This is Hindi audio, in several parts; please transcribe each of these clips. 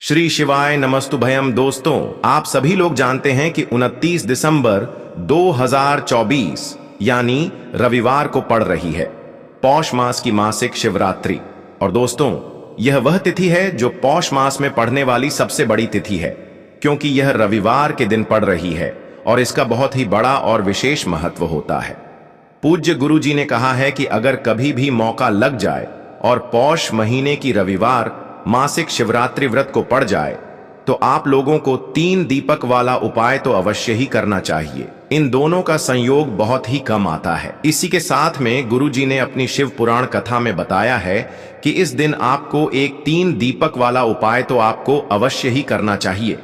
श्री शिवाय नमस्तुभयम। दोस्तों, आप सभी लोग जानते हैं कि 29 दिसंबर 2024 यानी रविवार को पड़ रही है पौष मास की मासिक शिवरात्रि। और दोस्तों, यह वह तिथि है जो पौष मास में पड़ने वाली सबसे बड़ी तिथि है, क्योंकि यह रविवार के दिन पड़ रही है और इसका बहुत ही बड़ा और विशेष महत्व होता है। पूज्य गुरु जी ने कहा है कि अगर कभी भी मौका लग जाए और पौष महीने की रविवार मासिक शिवरात्रि व्रत को पड़ जाए तो आप लोगों को 3 दीपक वाला उपाय तो अवश्य ही करना चाहिए। इन दोनों का संयोग बहुत ही कम आता है। इसी के साथ में गुरु जी ने अपनी शिव पुराण कथा में बताया है कि इस दिन आपको एक 3 दीपक वाला उपाय तो आपको अवश्य ही करना चाहिए,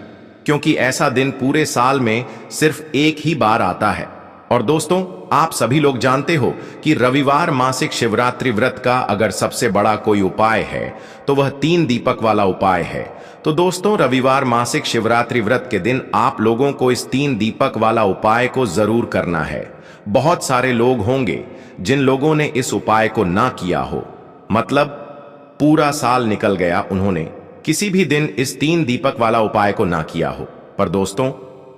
क्योंकि ऐसा दिन पूरे साल में सिर्फ एक ही बार आता है। और दोस्तों, आप सभी लोग जानते हो कि रविवार मासिक शिवरात्रि व्रत का अगर सबसे बड़ा कोई उपाय है तो वह 3 दीपक वाला उपाय है। तो दोस्तों, रविवार मासिक शिवरात्रि व्रत के दिन आप लोगों को इस 3 दीपक वाला उपाय को जरूर करना है। बहुत सारे लोग होंगे जिन लोगों ने इस उपाय को ना किया हो, मतलब पूरा साल निकल गया, उन्होंने किसी भी दिन इस 3 दीपक वाला उपाय को ना किया हो। पर दोस्तों,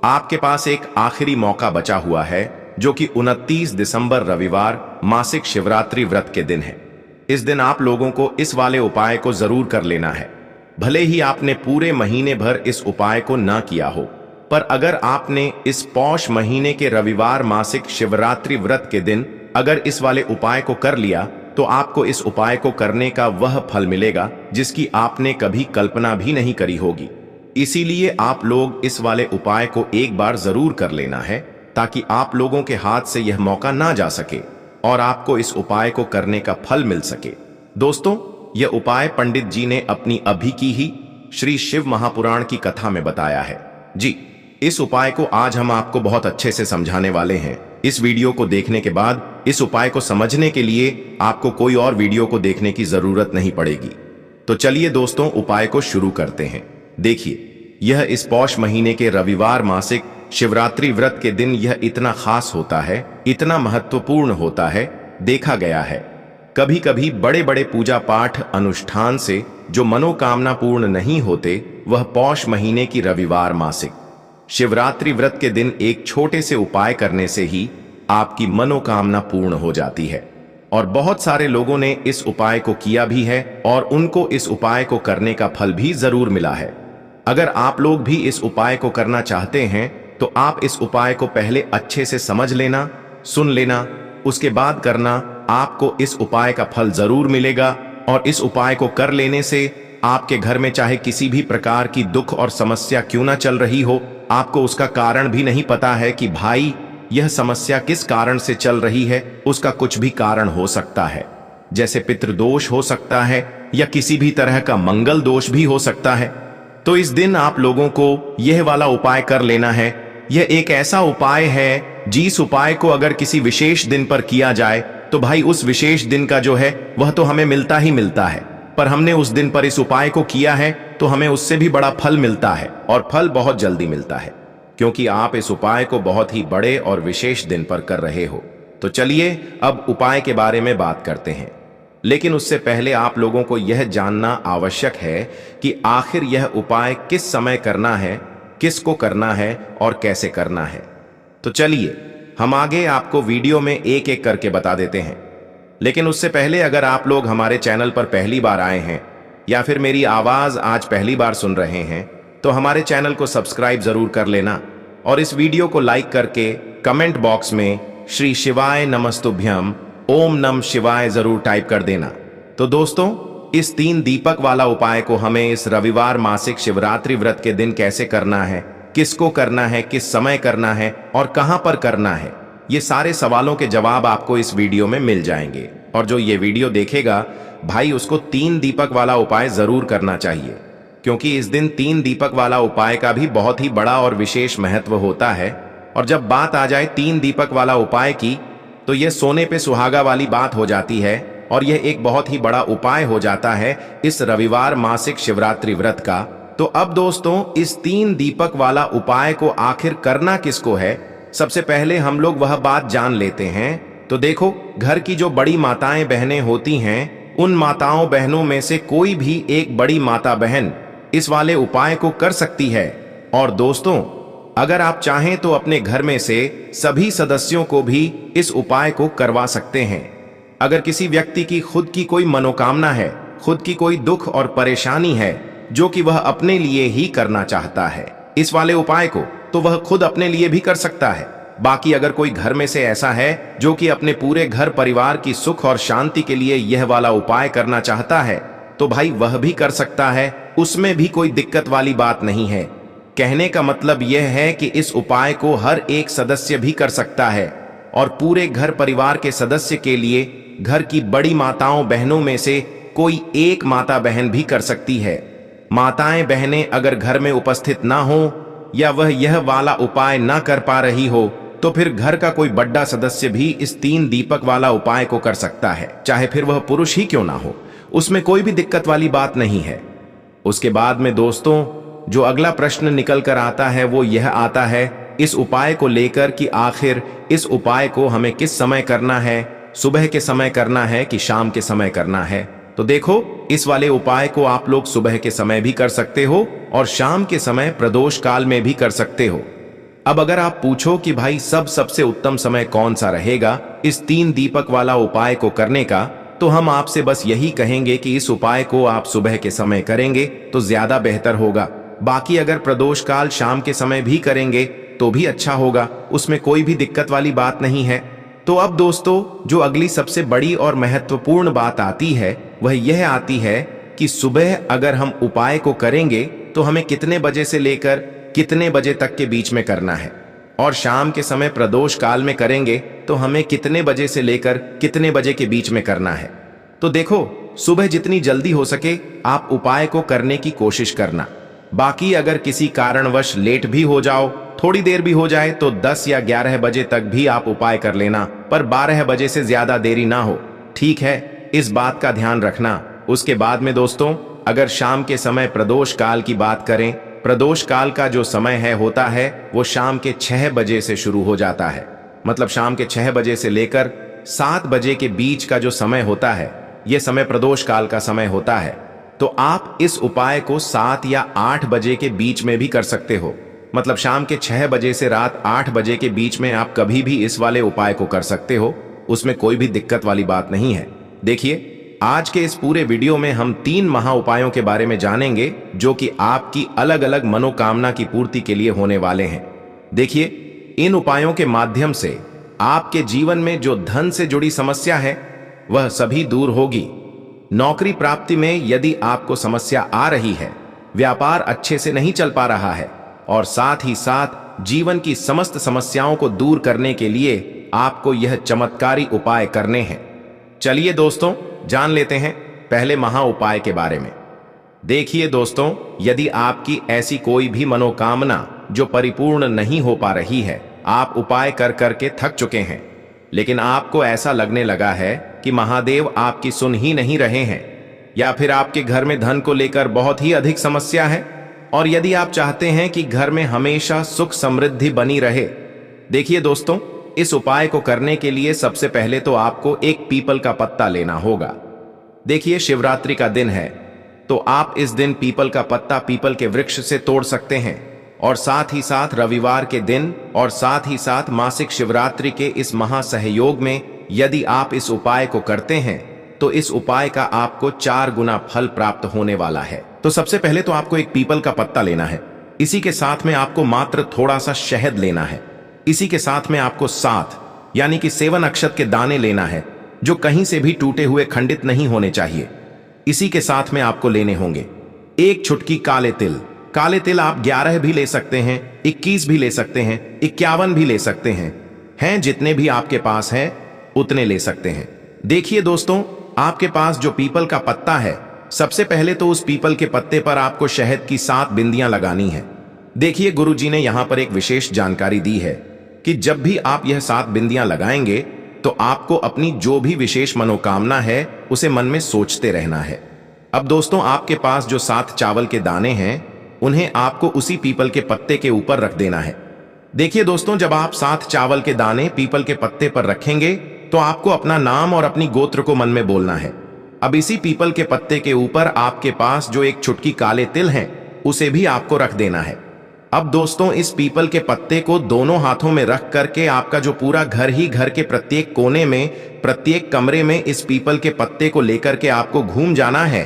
आपके पास एक आखिरी मौका बचा हुआ है, जो कि 29 दिसंबर रविवार मासिक शिवरात्रि व्रत के दिन है। इस दिन आप लोगों को इस वाले उपाय को जरूर कर लेना है। भले ही आपने पूरे महीने भर इस उपाय को ना किया हो, पर अगर आपने इस पौष महीने के रविवार मासिक शिवरात्रि व्रत के दिन अगर इस वाले उपाय को कर लिया तो आपको इस उपाय को करने का वह फल मिलेगा जिसकी आपने कभी कल्पना भी नहीं करी होगी। इसीलिए आप लोग इस वाले उपाय को एक बार जरूर कर लेना है, ताकि आप लोगों के हाथ से यह मौका ना जा सके और आपको इस उपाय को करने का फल मिल सके। दोस्तों, यह उपाय पंडित जी ने अपनी अभी की ही श्री शिव महापुराण की कथा में बताया है। जी, इस उपाय को आज हम आपको बहुत अच्छे से समझाने वाले हैं। इस वीडियो को देखने के बाद इस उपाय को समझने के लिए आपको कोई और वीडियो को देखने की जरूरत नहीं पड़ेगी। तो चलिए दोस्तों, उपाय को शुरू करते हैं। देखिए, यह इस पौष महीने के रविवार मासिक शिवरात्रि व्रत के दिन यह इतना खास होता है, इतना महत्वपूर्ण होता है। देखा गया है कभी कभी बड़े बड़े पूजा पाठ अनुष्ठान से जो मनोकामना पूर्ण नहीं होते, वह पौष महीने की रविवार मासिक शिवरात्रि व्रत के दिन एक छोटे से उपाय करने से ही आपकी मनोकामना पूर्ण हो जाती है। और बहुत सारे लोगों ने इस उपाय को किया भी है और उनको इस उपाय को करने का फल भी जरूर मिला है। अगर आप लोग भी इस उपाय को करना चाहते हैं तो आप इस उपाय को पहले अच्छे से समझ लेना, सुन लेना, उसके बाद करना। आपको इस उपाय का फल जरूर मिलेगा और इस उपाय को कर लेने से आपके घर में चाहे किसी भी प्रकार की दुख और समस्या क्यों ना चल रही हो, आपको उसका कारण भी नहीं पता है कि भाई यह समस्या किस कारण से चल रही है, उसका कुछ भी कारण हो सकता है। जैसे पितृदोष हो सकता है या किसी भी तरह का मंगल दोष भी हो सकता है। तो इस दिन आप लोगों को यह वाला उपाय कर लेना है। यह एक ऐसा उपाय है जिस उपाय को अगर किसी विशेष दिन पर किया जाए तो भाई उस विशेष दिन का जो है वह तो हमें मिलता ही मिलता है, पर हमने उस दिन पर इस उपाय को किया है तो हमें उससे भी बड़ा फल मिलता है, और फल बहुत जल्दी मिलता है, क्योंकि आप इस उपाय को बहुत ही बड़े और विशेष दिन पर कर रहे हो। तो चलिए अब उपाय के बारे में बात करते हैं, लेकिन उससे पहले आप लोगों को यह जानना आवश्यक है कि आखिर यह उपाय किस समय करना है, किसको करना है और कैसे करना है। तो चलिए हम आगे आपको वीडियो में एक एक करके बता देते हैं। लेकिन उससे पहले अगर आप लोग हमारे चैनल पर पहली बार आए हैं या फिर मेरी आवाज आज पहली बार सुन रहे हैं तो हमारे चैनल को सब्सक्राइब जरूर कर लेना और इस वीडियो को लाइक करके कमेंट बॉक्स में श्री शिवाय नमस्तुभ्यम ओम नम शिवाय जरूर टाइप कर देना। तो दोस्तों, इस 3 दीपक वाला उपाय को हमें इस रविवार मासिक शिवरात्रि व्रत के दिन कैसे करना है, किसको करना है, किस समय करना है और कहां पर करना है, ये सारे सवालों के जवाब आपको इस वीडियो में मिल जाएंगे। और जो ये वीडियो देखेगा भाई, उसको 3 दीपक वाला उपाय जरूर करना चाहिए, क्योंकि इस दिन 3 दीपक वाला उपाय का भी बहुत ही बड़ा और विशेष महत्व होता है। और जब बात आ जाए 3 दीपक वाला उपाय की, तो यह सोने पे सुहागा वाली बात हो जाती है और यह एक बहुत ही बड़ा उपाय हो जाता है इस रविवार मासिक शिवरात्रि व्रत का। तो अब दोस्तों, इस 3 दीपक वाला उपाय को आखिर करना किसको है, सबसे पहले हम लोग वह बात जान लेते हैं। तो देखो, घर की जो बड़ी माताएं बहनें होती हैं, उन माताओं बहनों में से कोई भी एक बड़ी माता बहन इस वाले उपाय को कर सकती है। और दोस्तों, अगर आप चाहें तो अपने घर में से सभी सदस्यों को भी इस उपाय को करवा सकते हैं। अगर किसी व्यक्ति की खुद की कोई मनोकामना है, खुद की कोई दुख और परेशानी है जो कि वह अपने लिए ही करना चाहता है इस वाले उपाय को, तो वह खुद अपने लिए भी कर सकता है। बाकी अगर कोई घर में से ऐसा है जो कि अपने पूरे घर परिवार की सुख और शांति के लिए यह वाला उपाय करना चाहता है, तो भाई वह भी कर सकता है, उसमें भी कोई दिक्कत वाली बात नहीं है। कहने का मतलब यह है कि इस उपाय को हर एक सदस्य भी कर सकता है और पूरे घर परिवार के सदस्य के लिए घर की बड़ी माताओं बहनों में से कोई एक माता बहन भी कर सकती है। माताएं बहनें अगर घर में उपस्थित ना हो या वह यह वाला उपाय ना कर पा रही हो, तो फिर घर का कोई बड़ा सदस्य भी इस 3 दीपक वाला उपाय को कर सकता है, चाहे फिर वह पुरुष ही क्यों ना हो, उसमें कोई भी दिक्कत वाली बात नहीं है। उसके बाद में दोस्तों, जो अगला प्रश्न निकल कर आता है वो यह आता है इस उपाय को लेकर कि आखिर इस उपाय को हमें किस समय करना है, सुबह के समय करना है कि शाम के समय करना है। तो देखो, इस वाले उपाय को आप लोग सुबह के समय भी कर सकते हो और शाम के समय प्रदोष काल में भी कर सकते हो। अब अगर आप पूछो कि भाई सबसे उत्तम समय कौन सा रहेगा इस 3 दीपक वाला उपाय को करने का, तो हम आपसे बस यही कहेंगे कि इस उपाय को आप सुबह के समय करेंगे तो ज्यादा बेहतर होगा। बाकी अगर प्रदोष काल शाम के समय भी करेंगे तो भी अच्छा होगा, उसमें कोई भी दिक्कत वाली बात नहीं है। तो अब दोस्तों, जो अगली सबसे बड़ी और महत्वपूर्ण बात आती है वह यह आती है कि सुबह अगर हम उपाय को करेंगे तो हमें कितने बजे से लेकर कितने बजे तक के बीच में करना है, और शाम के समय प्रदोष काल में करेंगे तो हमें कितने बजे से लेकर कितने बजे के बीच में करना है। तो देखो, सुबह जितनी जल्दी हो सके आप उपाय को करने की कोशिश करना। बाकी अगर किसी कारणवश लेट भी हो जाओ, थोड़ी देर भी हो जाए, तो 10 या 11 बजे तक भी आप उपाय कर लेना, पर 12 बजे से ज्यादा देरी ना हो, ठीक है, इस बात का ध्यान रखना। उसके बाद में दोस्तों, अगर शाम के समय प्रदोष काल की बात करें, प्रदोष काल का जो समय है होता है वो शाम के 6 बजे से शुरू हो जाता है। मतलब शाम के 6 बजे से लेकर 7 बजे के बीच का जो समय होता है, यह समय प्रदोष काल का समय होता है। तो आप इस उपाय को 7 या 8 बजे के बीच में भी कर सकते हो। मतलब शाम के 6 बजे से रात 8 बजे के बीच में आप कभी भी इस वाले उपाय को कर सकते हो, उसमें कोई भी दिक्कत वाली बात नहीं है। देखिए, आज के इस पूरे वीडियो में हम 3 महा उपायों के बारे में जानेंगे जो कि आपकी अलग अलग मनोकामना की पूर्ति के लिए होने वाले हैं। देखिए, इन उपायों के माध्यम से आपके जीवन में जो धन से जुड़ी समस्या है वह सभी दूर होगी। नौकरी प्राप्ति में यदि आपको समस्या आ रही है, व्यापार अच्छे से नहीं चल पा रहा है, और साथ ही साथ जीवन की समस्त समस्याओं को दूर करने के लिए आपको यह चमत्कारी उपाय करने हैं। चलिए दोस्तों, जान लेते हैं पहले महा उपाय के बारे में। देखिए दोस्तों, यदि आपकी ऐसी कोई भी मनोकामना जो परिपूर्ण नहीं हो पा रही है, आप उपाय कर करके थक चुके हैं, लेकिन आपको ऐसा लगने लगा है कि महादेव आपकी सुन ही नहीं रहे हैं, या फिर आपके घर में धन को लेकर बहुत ही अधिक समस्या है, और यदि आप चाहते हैं कि घर में हमेशा सुख समृद्धि बनी रहे, देखिए दोस्तों, इस उपाय को करने के लिए सबसे पहले तो आपको एक पीपल का पत्ता लेना होगा। देखिए, शिवरात्रि का दिन है, तो आप इस दिन पीपल का पत्ता पीपल के वृक्ष से तोड़ सकते हैं, और साथ ही साथ रविवार के दिन और साथ ही साथ मासिक शिवरात्रि के इस महासहयोग में यदि आप इस उपाय को करते हैं तो इस उपाय का आपको 4 गुना फल प्राप्त होने वाला है। तो सबसे पहले तो आपको एक पीपल का पत्ता लेना है, इसी के साथ में आपको मात्र थोड़ा सा शहद लेना है, इसी के साथ में आपको 7 यानी कि 7 नक्षत्र के दाने लेना है जो कहीं से भी टूटे हुए खंडित नहीं होने चाहिए। इसी के साथ में आपको लेने होंगे एक चुटकी काले तिल। काले तिल आप 11 भी ले सकते हैं, 21 भी ले सकते हैं, 51 भी ले सकते हैं जितने भी आपके पास हैं उतने ले सकते हैं। देखिए दोस्तों, आपके पास जो पीपल का पत्ता है, सबसे पहले तो उस पीपल के पत्ते पर आपको शहद की 7 बिंदियां लगानी है। देखिए, गुरुजी ने यहां पर एक विशेष जानकारी दी है कि जब भी आप यह 7 बिंदियां लगाएंगे तो आपको अपनी जो भी विशेष मनोकामना है उसे मन में सोचते रहना है। अब दोस्तों, आपके पास जो 7 चावल के दाने हैं उन्हें आपको उसी पीपल के पत्ते के ऊपर रख देना है। देखिए दोस्तों, जब आप 7 चावल के दाने पीपल के पत्ते पर रखेंगे तो आपको अपना नाम और अपनी गोत्र को मन में बोलना है। अब इसी पीपल के पत्ते के ऊपर आपके पास जो एक चुटकी काले तिल हैं उसे भी आपको रख देना है। अब दोस्तों, इस पीपल के पत्ते को दोनों हाथों में रख करके आपका जो पूरा घर ही घर के प्रत्येक कोने में, प्रत्येक कमरे में इस पीपल के पत्ते को लेकर के आपको घूम जाना है।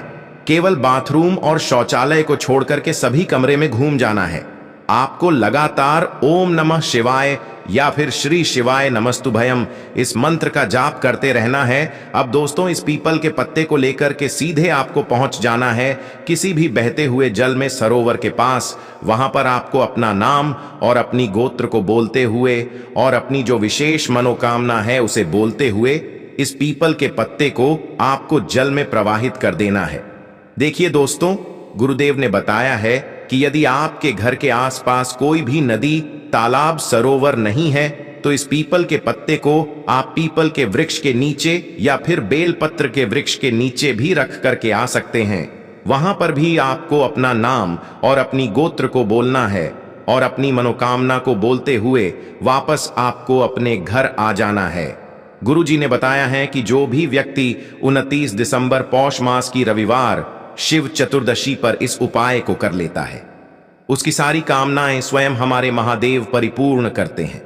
केवल बाथरूम और शौचालय को छोड़कर के सभी कमरे में घूम जाना है। आपको लगातार ओम नमः शिवाय या फिर श्री शिवाय नमस्तुभयम इस मंत्र का जाप करते रहना है। अब दोस्तों, इस पीपल के पत्ते को लेकर के सीधे आपको पहुंच जाना है किसी भी बहते हुए जल में, सरोवर के पास। वहां पर आपको अपना नाम और अपनी गोत्र को बोलते हुए और अपनी जो विशेष मनोकामना है उसे बोलते हुए इस पीपल के पत्ते को आपको जल में प्रवाहित कर देना है। देखिए दोस्तों, गुरुदेव ने बताया है कि यदि आपके घर के आसपास कोई भी नदी, तालाब, सरोवर नहीं है तो इस पीपल के पत्ते को आप पीपल के वृक्ष के नीचे या फिर बेलपत्र के वृक्ष के नीचे भी रख करके आ सकते हैं। वहां पर भी आपको अपना नाम और अपनी गोत्र को बोलना है और अपनी मनोकामना को बोलते हुए वापस आपको अपने घर आ जाना है। गुरुजी ने बताया है कि जो भी व्यक्ति 29 दिसंबर पौष मास की रविवार शिव चतुर्दशी पर इस उपाय को कर लेता है, उसकी सारी कामनाएं स्वयं हमारे महादेव परिपूर्ण करते हैं।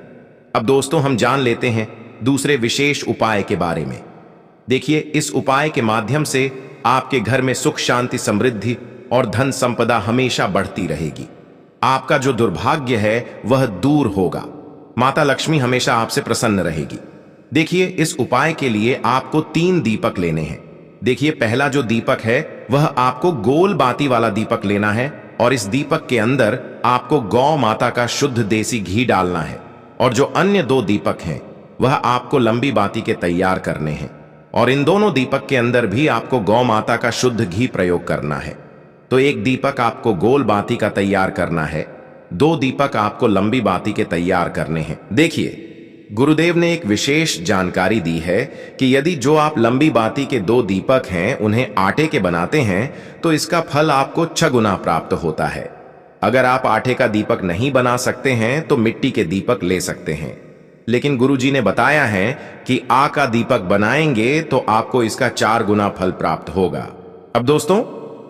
अब दोस्तों, हम जान लेते हैं दूसरे विशेष उपाय के बारे में। देखिए, इस उपाय के माध्यम से आपके घर में सुख, शांति, समृद्धि और धन संपदा हमेशा बढ़ती रहेगी। आपका जो दुर्भाग्य है वह दूर होगा। माता लक्ष्मी हमेशा आपसे प्रसन्न रहेगी। देखिए, इस उपाय के लिए आपको 3 दीपक लेने हैं। देखिए, पहला जो दीपक है वह आपको गोल बाती वाला दीपक लेना है और इस दीपक के अंदर आपको गौ माता का शुद्ध देसी घी डालना है। और जो अन्य 2 दीपक हैं वह आपको लंबी बाती के तैयार करने हैं और इन दोनों दीपक के अंदर भी आपको गौ माता का शुद्ध घी प्रयोग करना है। तो एक दीपक आपको गोल बाती का तैयार करना है, 2 दीपक आपको लंबी बाती के तैयार करने हैं। देखिए, गुरुदेव ने एक विशेष जानकारी दी है कि यदि जो आप लंबी बाती के 2 दीपक हैं उन्हें आटे के बनाते हैं तो इसका फल आपको 6 गुना प्राप्त होता है। अगर आप आटे का दीपक नहीं बना सकते हैं तो मिट्टी के दीपक ले सकते हैं, लेकिन गुरुजी ने बताया है कि आ का दीपक बनाएंगे तो आपको इसका 4 गुना फल प्राप्त होगा। अब दोस्तों,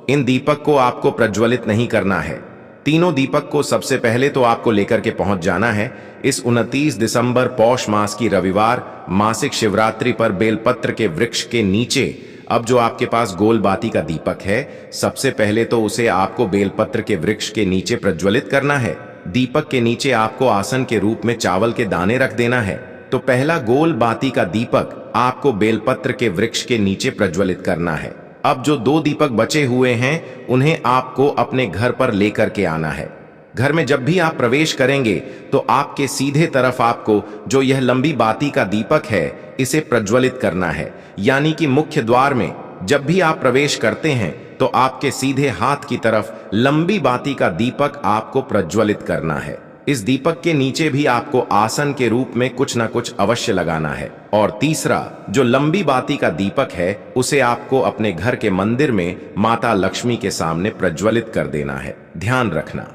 इन दीपक को आपको प्रज्वलित नहीं करना है। तीनों दीपक को सबसे पहले तो आपको लेकर के पहुंच जाना है इस 29 दिसंबर पौष मास की रविवार मासिक शिवरात्रि पर बेलपत्र के वृक्ष के नीचे। अब जो आपके पास गोल बाती का दीपक है, सबसे पहले तो उसे आपको बेलपत्र के वृक्ष के नीचे प्रज्वलित करना है। दीपक के नीचे आपको आसन के रूप में चावल के दाने रख देना है। तो पहला गोल बाती का दीपक आपको बेलपत्र के वृक्ष के नीचे प्रज्वलित करना है। अब जो 2 दीपक बचे हुए हैं उन्हें आपको अपने घर पर लेकर के आना है। घर में जब भी आप प्रवेश करेंगे तो आपके सीधे तरफ आपको जो यह लंबी बाती का दीपक है इसे प्रज्वलित करना है। यानी कि मुख्य द्वार में जब भी आप प्रवेश करते हैं तो आपके सीधे हाथ की तरफ लंबी बाती का दीपक आपको प्रज्वलित करना है। इस दीपक के नीचे भी आपको आसन के रूप में कुछ ना कुछ अवश्य लगाना है। और तीसरा जो लंबी बाती का दीपक है उसे आपको अपने घर के मंदिर में माता लक्ष्मी के सामने प्रज्वलित कर देना है। ध्यान रखना,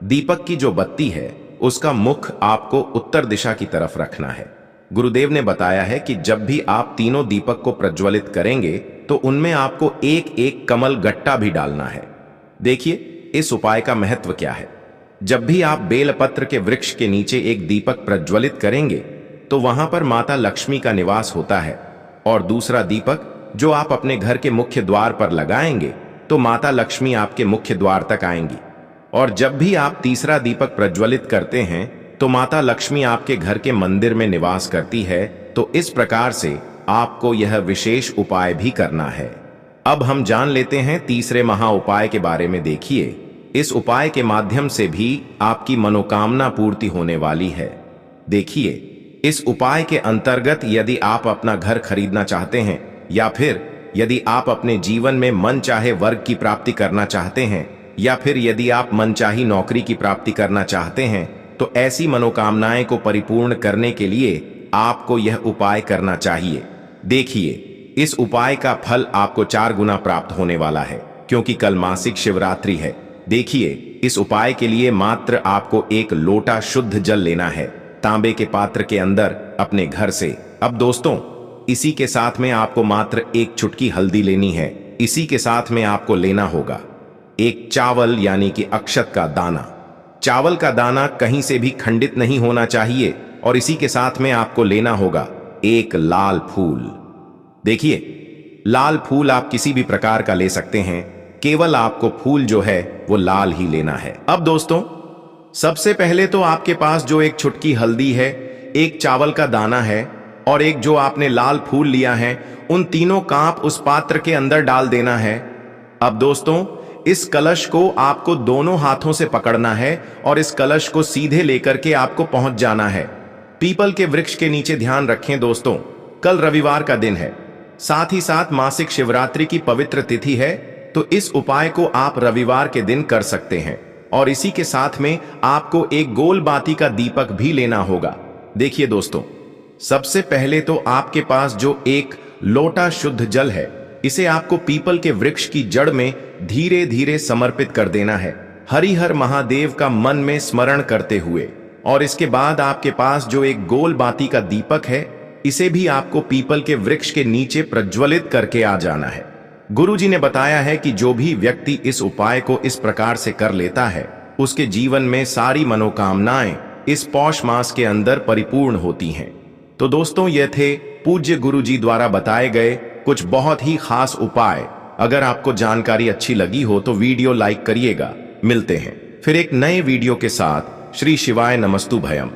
दीपक की जो बत्ती है उसका मुख आपको उत्तर दिशा की तरफ रखना है। गुरुदेव ने बताया है कि जब भी आप तीनों दीपक को प्रज्वलित करेंगे तो उनमें आपको एक एक कमल गट्टा भी डालना है। देखिए, इस उपाय का महत्व क्या है। जब भी आप बेलपत्र के वृक्ष के नीचे एक दीपक प्रज्वलित करेंगे तो वहां पर माता लक्ष्मी का निवास होता है, और दूसरा दीपक जो आप अपने घर के मुख्य द्वार पर लगाएंगे तो माता लक्ष्मी आपके मुख्य द्वार तक आएंगी। और जब भी आप तीसरा दीपक प्रज्वलित करते हैं तो माता लक्ष्मी आपके घर के मंदिर में निवास करती है। तो इस प्रकार से आपको यह विशेष उपाय भी करना है। अब हम जान लेते हैं तीसरे महा उपाय के बारे में। देखिए, इस उपाय के माध्यम से भी आपकी मनोकामना पूर्ति होने वाली है। देखिए, इस उपाय के अंतर्गत यदि आप अपना घर खरीदना चाहते हैं या फिर यदि आप अपने जीवन में मनचाहे वर्ग की प्राप्ति करना चाहते हैं या फिर यदि आप मनचाही नौकरी की प्राप्ति करना चाहते हैं तो ऐसी मनोकामनाएं को परिपूर्ण करने के लिए आपको यह उपाय करना चाहिए। देखिए, इस उपाय का फल आपको 4 गुना प्राप्त होने वाला है क्योंकि कल मासिक शिवरात्रि है। देखिए, इस उपाय के लिए मात्र आपको 1 लोटा शुद्ध जल लेना है तांबे के पात्र के अंदर अपने घर से। अब दोस्तों, इसी के साथ में आपको मात्र 1 चुटकी हल्दी लेनी है। इसी के साथ में आपको लेना होगा एक चावल यानी कि अक्षत का दाना। चावल का दाना कहीं से भी खंडित नहीं होना चाहिए और इसी के साथ में आपको लेना होगा एक लाल फूल। देखिए, लाल फूल आप किसी भी प्रकार का ले सकते हैं, केवल आपको फूल जो है वो लाल ही लेना है। अब दोस्तों, सबसे पहले तो आपके पास जो एक चुटकी हल्दी है, एक चावल का दाना है और एक जो आपने लाल फूल लिया है, उन तीनों का आप उस पात्र के अंदर डाल देना है। अब दोस्तों, इस कलश को आपको दोनों हाथों से पकड़ना है और इस कलश को सीधे लेकर के आपको पहुंच जाना है पीपल के वृक्ष के नीचे। ध्यान रखें दोस्तों, कल रविवार का दिन है, साथ ही साथ मासिक शिवरात्रि की पवित्र तिथि है, तो इस उपाय को आप रविवार के दिन कर सकते हैं। और इसी के साथ में आपको एक गोल बाती का दीपक भी लेना होगा। देखिए दोस्तों, सबसे पहले तो आपके पास जो एक लोटा शुद्ध जल है, इसे आपको पीपल के वृक्ष की जड़ में धीरे धीरे समर्पित कर देना है, हरिहर महादेव का मन में स्मरण करते हुए। और इसके बाद आपके पास जो एक गोल बाती का दीपक है, इसे भी आपको पीपल के वृक्ष के नीचे प्रज्वलित करके आ जाना है। गुरुजी ने बताया है कि जो भी व्यक्ति इस उपाय को इस प्रकार से कर लेता है, उसके जीवन में सारी मनोकामनाएं इस पौष मास के अंदर परिपूर्ण होती हैं। तो दोस्तों, ये थे पूज्य गुरुजी द्वारा बताए गए कुछ बहुत ही खास उपाय। अगर आपको जानकारी अच्छी लगी हो तो वीडियो लाइक करिएगा। मिलते हैं फिर एक नए वीडियो के साथ। श्री शिवाय नमस्तु भयम।